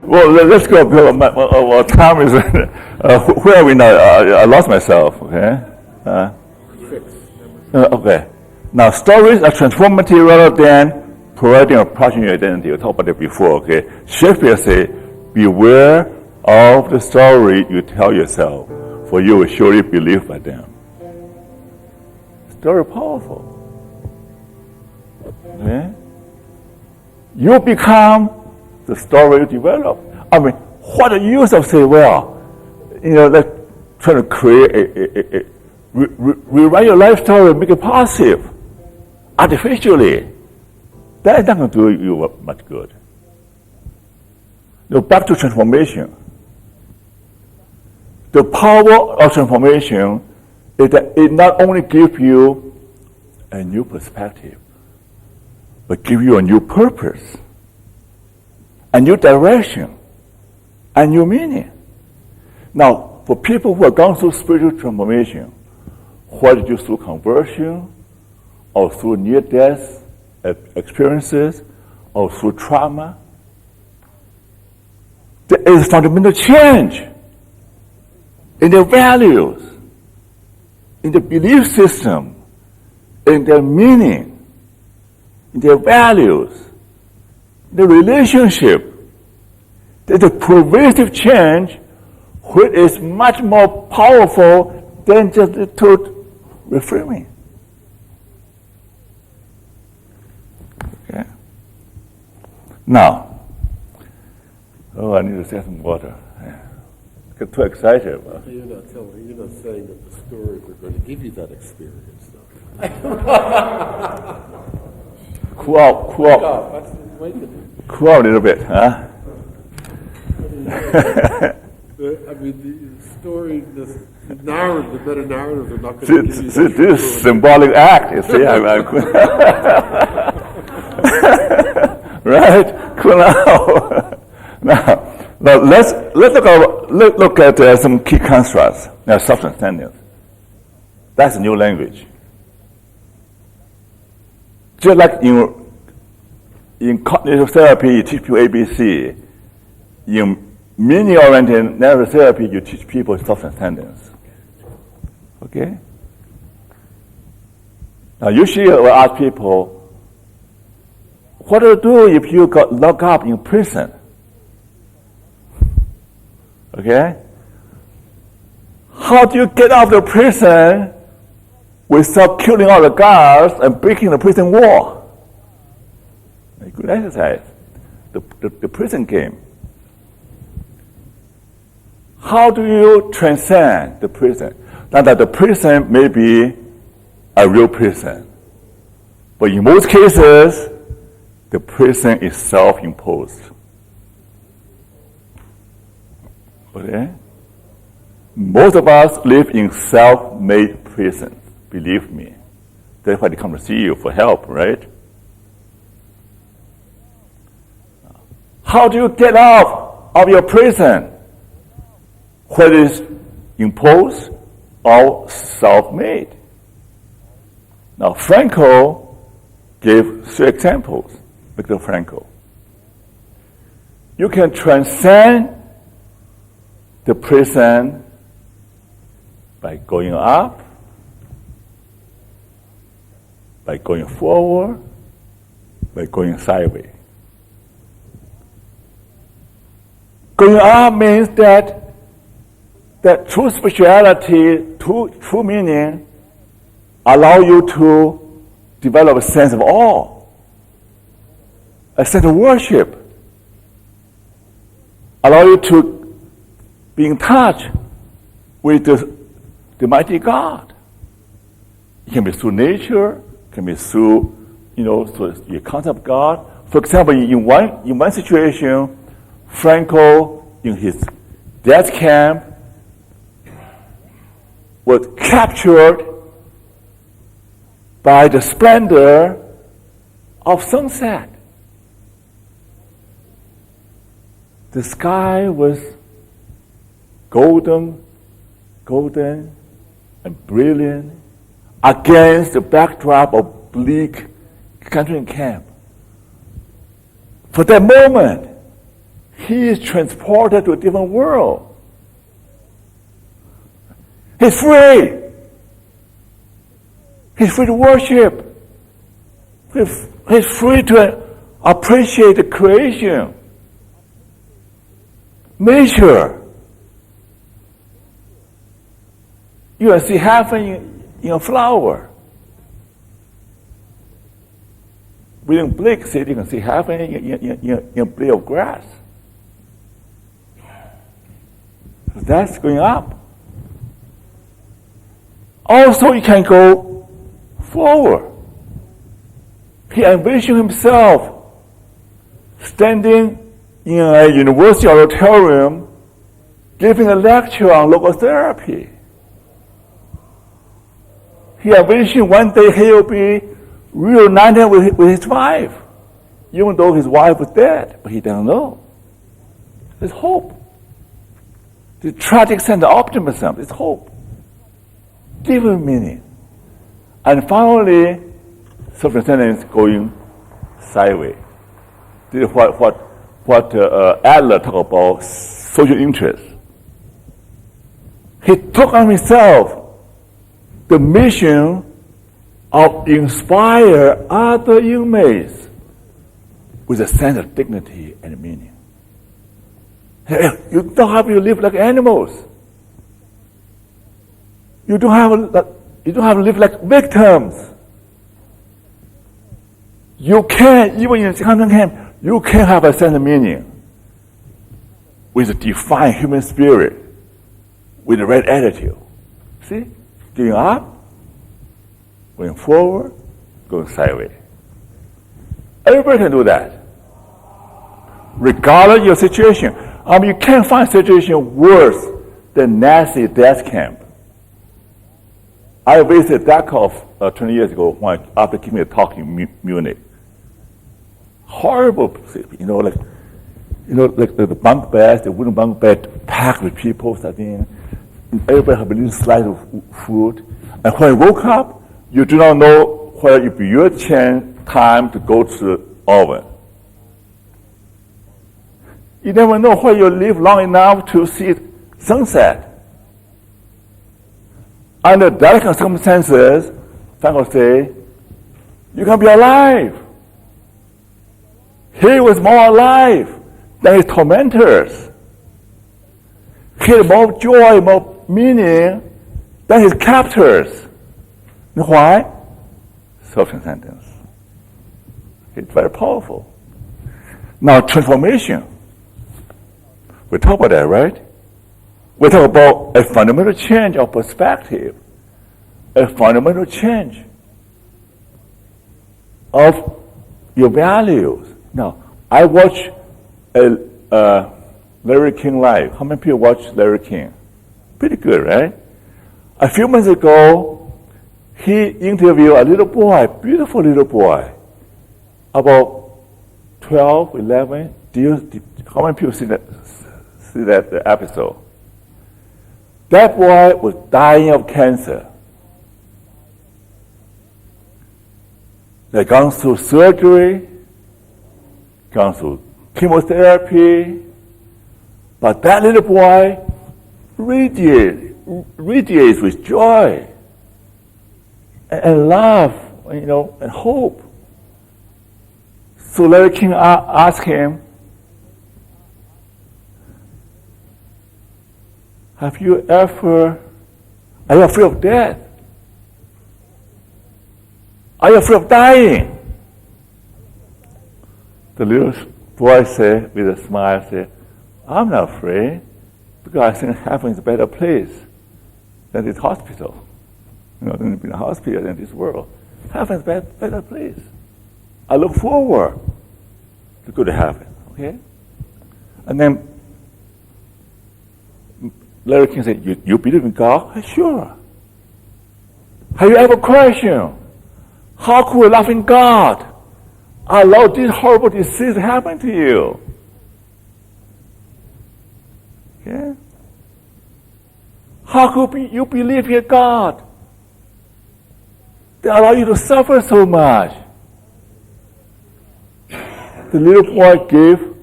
Well, let's go. Well, time is. Where are we now? I lost myself. Okay. Okay. Now, stories are transformative rather than providing a partial identity. We talked about it before. Okay. Shakespeare said, "Beware of the story you tell yourself, for you will surely believe by them." Story powerful. Okay. You become the story you develop. I mean, what the use of say, well, let's try to create rewrite your life story, make it positive, artificially. That is not going to do you much good. Back to transformation. The power of transformation is that it not only gives you a new perspective, but gives you a new purpose, a new direction, a new meaning. Now, for people who have gone through spiritual transformation, whether it's through conversion, or through near-death experiences, or through trauma, there is a fundamental change in their values, in the belief system, in their meaning, in their values, the relationship. There's a pervasive change which is much more powerful than just the truth reframing. Okay. Now, I need to take some water. I get too excited. You're not saying that the stories are going to give you that experience, though. Cool out a little bit, huh? I mean, the story, the narrative, the meta narratives are not going to give you that. This symbolic act, you see, right? Cool out. Now let's look at some key constructs. Now, self-understanding. That's a new language. Just like in cognitive therapy, you teach people ABC. In meaning-oriented narrative therapy, you teach people self-understanding. Okay? Now, usually I will ask people, what do you do if you got locked up in prison? Okay? How do you get out of the prison without killing all the guards and breaking the prison wall? A good exercise. The prison game. How do you transcend the prison? Now that the prison may be a real prison, but in most cases, the prison is self-imposed. Okay? Most of us live in self-made prisons. Believe me. That's why they come to see you for help, right? How do you get out of your prison? Whether it's imposed or self-made. Now, Frankl gave 3 examples. Viktor Frankl. You can transcend the prison by going up, by going forward, by going sideways. Going up means that true spirituality, true meaning, allow you to develop a sense of awe, a sense of worship, allow you to be in touch with the mighty God. It can be through nature, it can be through, through your concept of God. For example, in one situation, Frankl, in his death camp, was captured by the splendor of sunset. The sky was golden and brilliant against the backdrop of bleak country camp. For that moment, he is transported to a different world. He's free. He's free to worship. He's free to appreciate the creation, nature. You can see heaven in a flower. William Blake said you can see heaven in a blade of grass. That's going up. Also, you can go forward. He envisioned himself standing in a university auditorium giving a lecture on logotherapy. He envisioned one day he will be reunited with his wife, even though his wife was dead, but he doesn't know. There's hope. The tragic sense of optimism is hope. Give it meaning. And finally, self-transcendence going sideways. This is what Adler talked about social interest. He took on himself the mission of inspire other inmates with a sense of dignity and meaning. You don't have to live like animals. You don't have to live like victims. You can, even in concentration camp, you can have a sense of meaning with a defined human spirit, with the right attitude. See? Going up, going forward, going sideways. Everybody can do that. Regardless of your situation. You can't find a situation worse than Nazi death camp. I visited Dachau 20 years ago after giving a talk in Munich. Horrible, like the bunk beds, the wooden bunk bed packed with people sitting. Everybody have a little slice of food. And when you woke up, you do not know whether it be your time to go to the oven. You never know whether you live long enough to see sunset. Under that kind of circumstances, Frank will say, you can be alive. He was more alive than his tormentors. He had more joy, more meaning than his captors. You know why? Self-transcendence. It's very powerful. Now, transformation. We talk about that, right? We talk about a fundamental change of perspective, a fundamental change of your values. Now, I watch Larry King Live. How many people watch Larry King? Pretty good, right? A few months ago, he interviewed a little boy, beautiful little boy, about 12, 11. How many people see that episode? That boy was dying of cancer. They had gone through surgery, gone through chemotherapy, but that little boy radiates with joy and love, and hope. So Larry King asked him, are you afraid of death? Are you afraid of dying? The little boy said, with a smile, I'm not afraid, because I think heaven is a better place than this hospital. Than being a hospital than this world. Heaven is a better place. I look forward to go to heaven. Okay? And then Larry King said, you believe in God? Sure. Have you ever questioned, how could a loving God allow this horrible disease to happen to you? Yeah? How could you believe in God that allow you to suffer so much? The little boy gave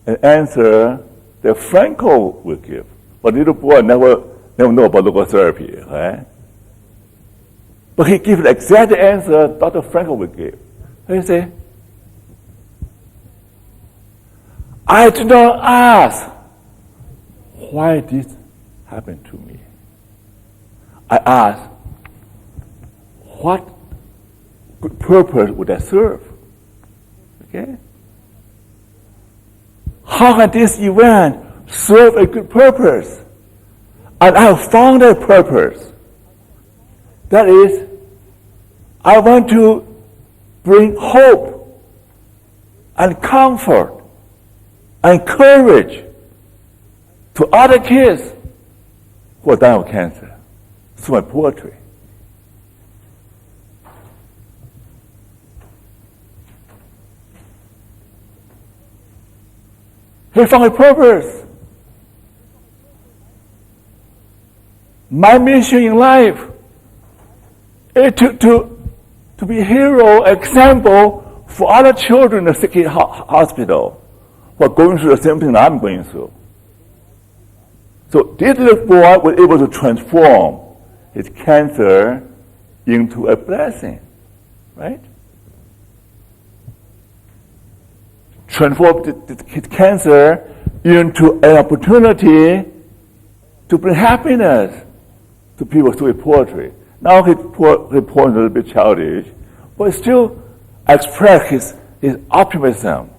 an answer that Frankel would give. But little boy never know about local therapy, right? But he gave the exact answer Dr. Frankel would give. He say, I do not ask why this happened to me. I ask, what good purpose would I serve? Okay? How can this event serve a good purpose? And I have found that purpose. That is, I want to bring hope and comfort and courage to other kids who are dying of cancer through my poetry. He found a purpose. My mission in life is to be a hero, example for other children in the sick hospital who are going through the same thing I'm going through. So this little boy was able to transform his cancer into a blessing, right? Transform his cancer into an opportunity to bring happiness to people through poetry. Now his poem is a little bit childish, but still express his optimism.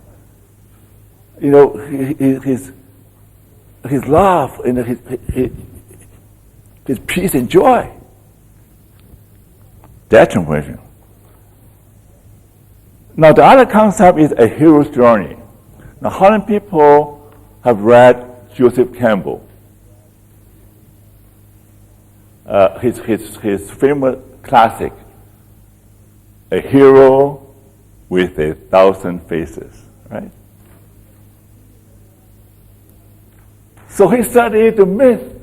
You know, his love and his peace and joy. That transformation. Now the other concept is a hero's journey. Now how many people have read Joseph Campbell? His famous classic, A Hero with 1,000 Faces, right? So he studied the myth,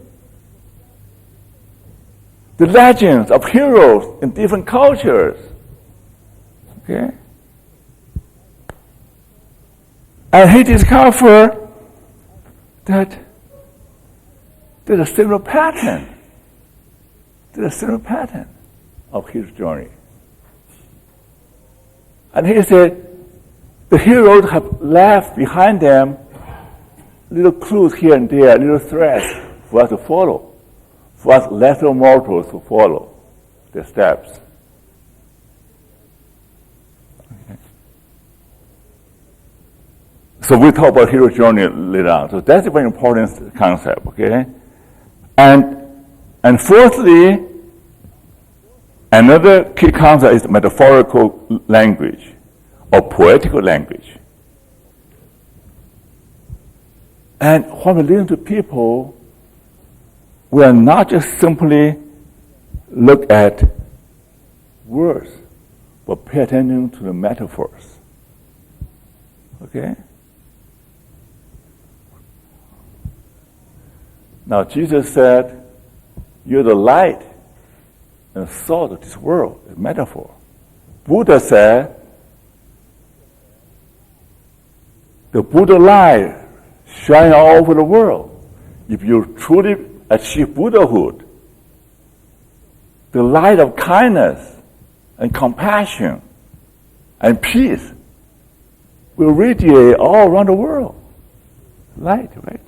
the legends of heroes in different cultures. Okay? And he discovered that there's a similar pattern. There's a similar pattern of his journey. And he said, the heroes have left behind them little clues here and there, little threads for us to follow, for us lesser mortals to follow their steps. Okay. So we talk about hero journey later on. So that's a very important concept, okay? And fourthly, another key concept is metaphorical language or poetical language. And when we listen to people, we are not just simply look at words, but pay attention to the metaphors. Okay? Now Jesus said, you're the light and salt of this world, a metaphor. Buddha said, the Buddha light shine all over the world. If you truly achieve Buddhahood, the light of kindness and compassion and peace will radiate all around the world. Light, right?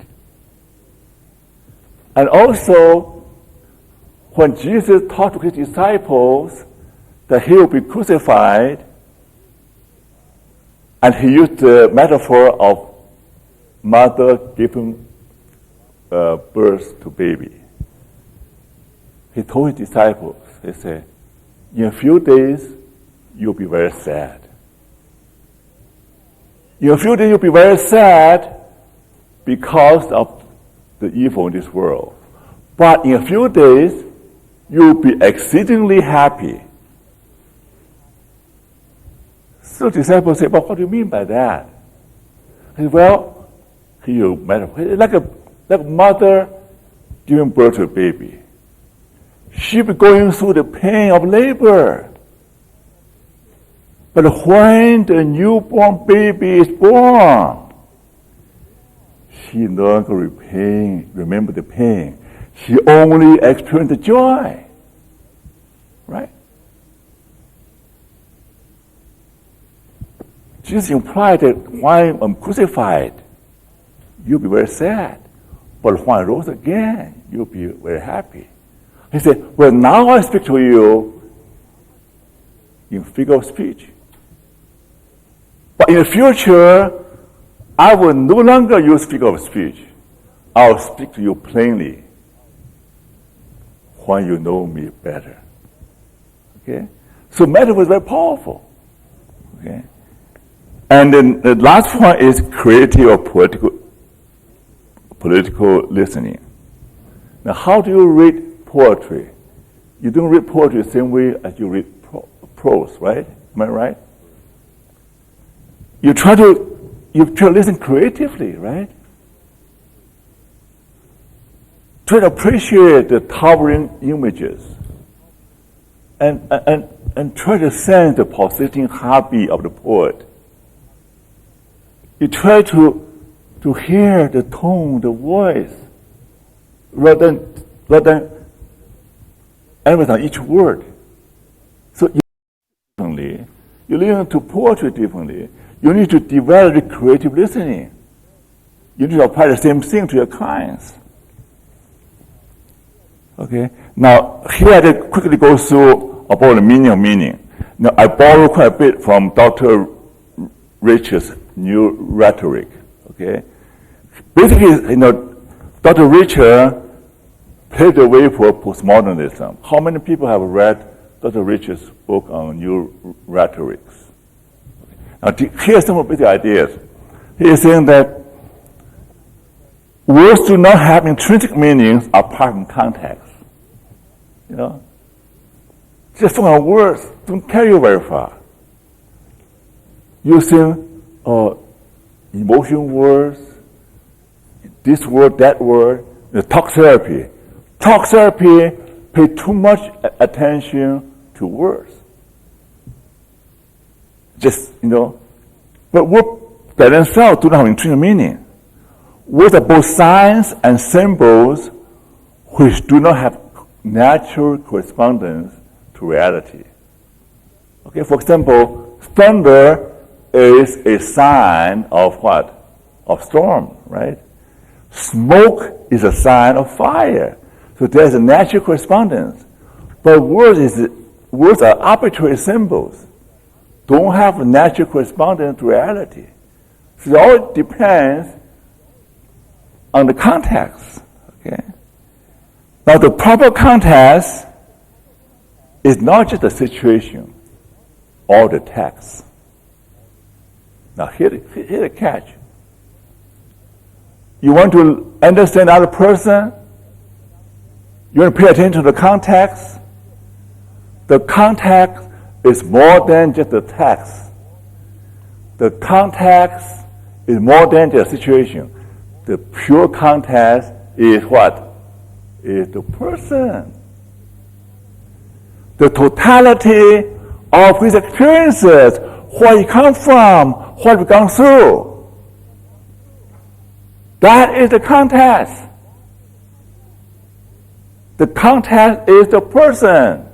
And also, when Jesus talked to his disciples that he will be crucified, and he used the metaphor of mother giving birth to baby. He told his disciples, he said, in a few days, you'll be very sad. In a few days, you'll be very sad because of the evil in this world. But in a few days, you'll be exceedingly happy. So the disciples say, but what do you mean by that? He said, well, here, like a mother giving birth to a baby. She'll be going through the pain of labor. But when the newborn baby is born, she no longer remember the pain. She only experienced the joy. Right? Jesus implied that when I'm crucified, you'll be very sad. But when I rose again, you'll be very happy. He said, well, now I speak to you in figure of speech. But in the future, I will no longer use figure of speech. I will speak to you plainly when you know me better. Okay? So metaphor is very powerful. Okay? And then the last point is creative or political listening. Now, how do you read poetry? You don't read poetry the same way as you read prose, right? Am I right? You try to listen creatively, right? Try to appreciate the towering images and try to sense the pulsating heartbeat of the poet. You try to hear the tone, the voice, rather than emphasize on each word. So you listen to poetry differently. You need to develop creative listening. You need to apply the same thing to your clients. Okay. Now here I quickly go through about the meaning of meaning. Now I borrow quite a bit from Dr. Richard's new rhetoric. Okay. Basically, Dr. Richard paved the way for postmodernism. How many people have read Dr. Richard's book on new rhetorics? Now, here's some basic ideas. He is saying that words do not have intrinsic meanings apart from context. Just from words don't carry you very far. Using emotion words, this word, that word, the talk therapy. Talk therapy pay too much attention to words. But words by themselves do not have intrinsic meaning. Words are both signs and symbols which do not have natural correspondence to reality. Okay, for example, thunder is a sign of what? Of storm, right? Smoke is a sign of fire. So there's a natural correspondence. But words are arbitrary symbols. Don't have a natural correspondence to reality. So it all depends on the context. Okay? Now the proper context is not just the situation or the text. Now here the catch. You want to understand another person? You want to pay attention to the context? The context is more than just the text. The context is more than just the situation. The pure context is what? Is the person. The totality of his experiences, where he comes from, what we've gone through. That is the context. The context is the person.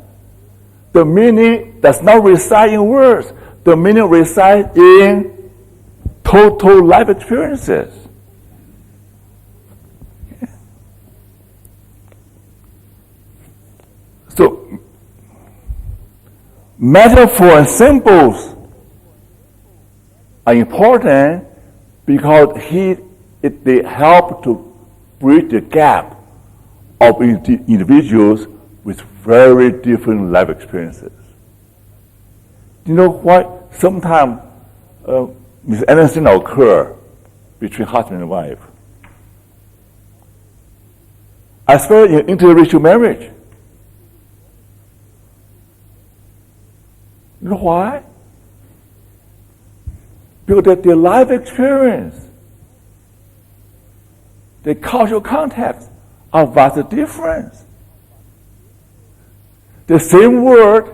The meaning does not reside in words. The meaning resides in total life experiences. Okay. So, metaphor and symbols are important because they help to bridge the gap of individuals with very different life experiences. You know what? Sometimes misunderstanding occur between husband and wife. Especially in interracial marriage. You know why? Because their life experience, their cultural context are vastly different. The same word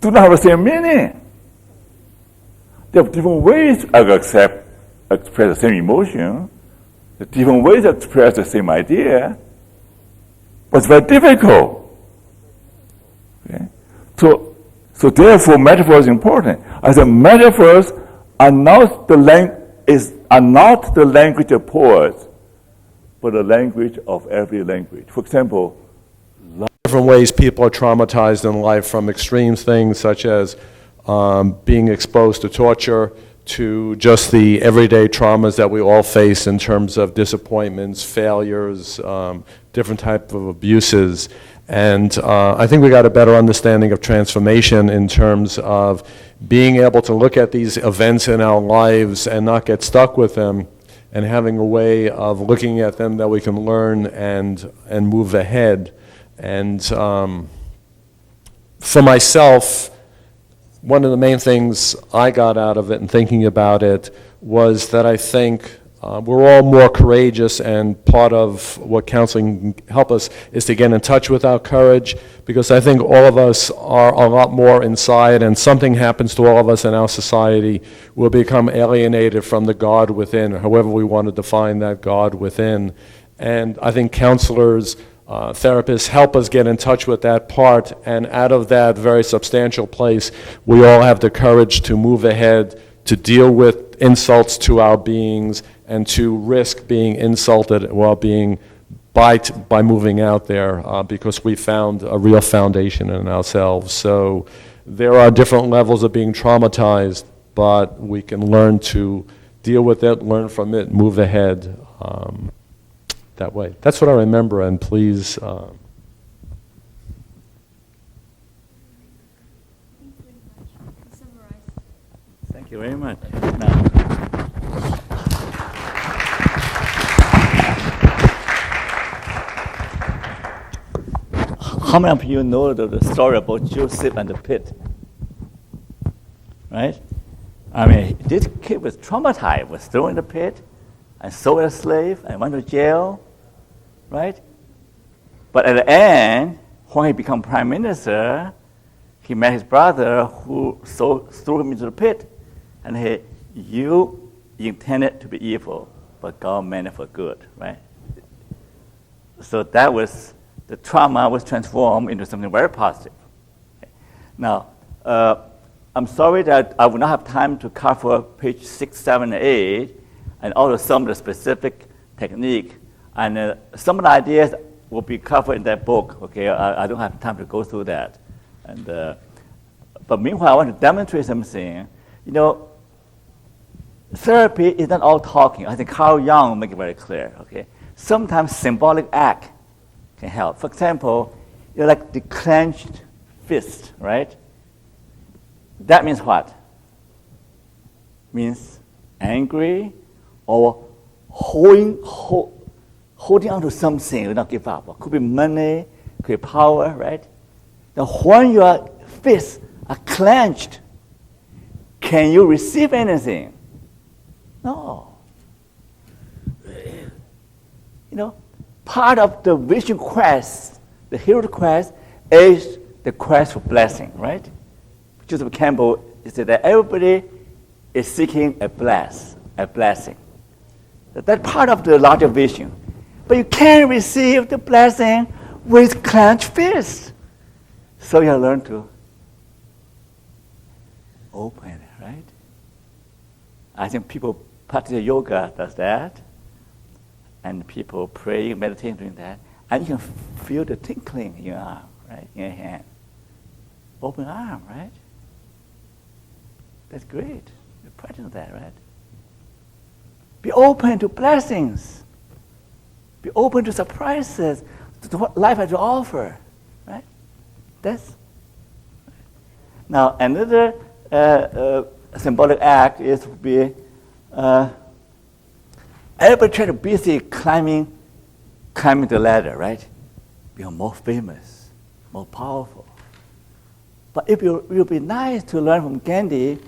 do not have the same meaning. They have different ways to express the same emotion, the different ways to express the same idea, but it's very difficult. Okay? So therefore, metaphor is important. I said metaphors are not the language of poets, but the language of every language. For example, different ways people are traumatized in life, from extreme things such as being exposed to torture to just the everyday traumas that we all face in terms of disappointments, failures, different type of abuses. And I think we got a better understanding of transformation in terms of being able to look at these events in our lives and not get stuck with them, and having a way of looking at them that we can learn and move ahead. And for myself, one of the main things I got out of it and thinking about it was that I think we're all more courageous, and part of what counseling can help us is to get in touch with our courage, because I think all of us are a lot more inside, and something happens to all of us in our society, we'll become alienated from the God within, however we want to define that God within. And I think counselors, therapists help us get in touch with that part, and out of that very substantial place, we all have the courage to move ahead, to deal with insults to our beings, and to risk being insulted while being by moving out there, because we found a real foundation in ourselves. So there are different levels of being traumatized, but we can learn to deal with it, learn from it, move ahead. That way. That's what I remember, and please. Thank you very much. Now, how many of you know the story about Joseph and the pit? Right? I mean, this kid was traumatized, was thrown in the pit, and sold as a slave, and went to jail, right? But at the end, when he became prime minister, he met his brother who threw him into the pit, and you intended to be evil, but God meant it for good, right? So that was, the trauma was transformed into something very positive. Okay. Now, I'm sorry that I will not have time to cover page 6, 7, and 8, and also some of the specific technique. And some of the ideas will be covered in that book, okay? I don't have time to go through that. And but meanwhile, I want to demonstrate something. You know, therapy is not all talking. I think Carl Jung make it very clear, okay? Sometimes symbolic act can help. For example, you know, like the clenched fist, right? That means what? Means angry or holding on to something, you not give up. Could be money, could be power, right? Now, when your fists are clenched, can you receive anything? No. You know, part of the vision quest, the hero quest, is the quest for blessing, right? Joseph Campbell said that everybody is seeking a blessing. That's part of the larger vision. But you can't receive the blessing with clenched fists. So you learn to open it, right? I think people practice yoga does that, and people pray, meditate doing that, and you can feel the tinkling in your arm, right, in your hand. Open arm, right? That's great. You practice that, right? Be open to blessings. Be open to surprises, to what life has to offer, right? That's now another symbolic act is to be everybody try to busy climbing the ladder, right? Become more famous, more powerful. But if you'll be nice to learn from Gandhi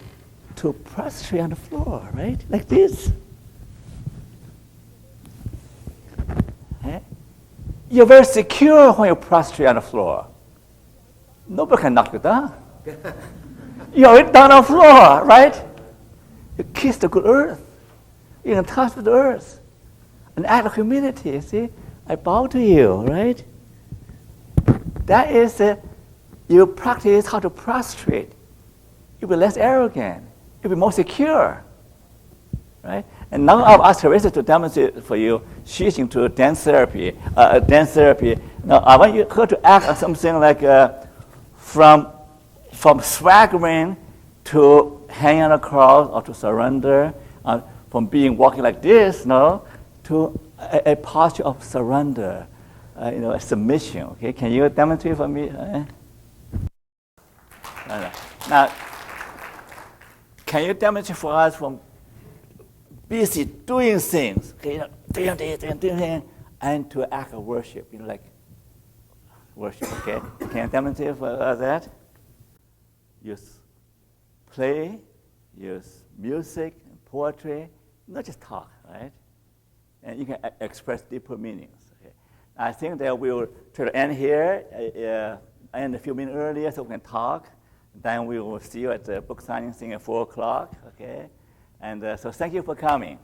to prostrate on the floor, right? Like this. Okay? You're very secure when you prostrate on the floor. Nobody can knock you down. You're down on the floor, right? You kiss the good earth. You're in touch with the earth. an act of humility. See, I bow to you, right? That is, you practice how to prostrate. You'll be less arrogant. You'll be more secure, right? And now I've asked Teresa to demonstrate for you. She's into dance therapy. Now I want her to act on something like from swaggering to hanging on a cross or to surrender, from being walking like this, to a posture of surrender, a submission. Okay, can you demonstrate for me? Now, can you demonstrate for us from busy doing things, okay, doing, and to act of worship, like worship, okay? Can you demonstrate for us that? Use play, use music, and poetry, not just talk, right? And you can express deeper meanings. Okay? I think that we'll try to end here, end a few minutes earlier so we can talk. Then we will see you at the book signing thing at 4 o'clock, okay? And so thank you for coming.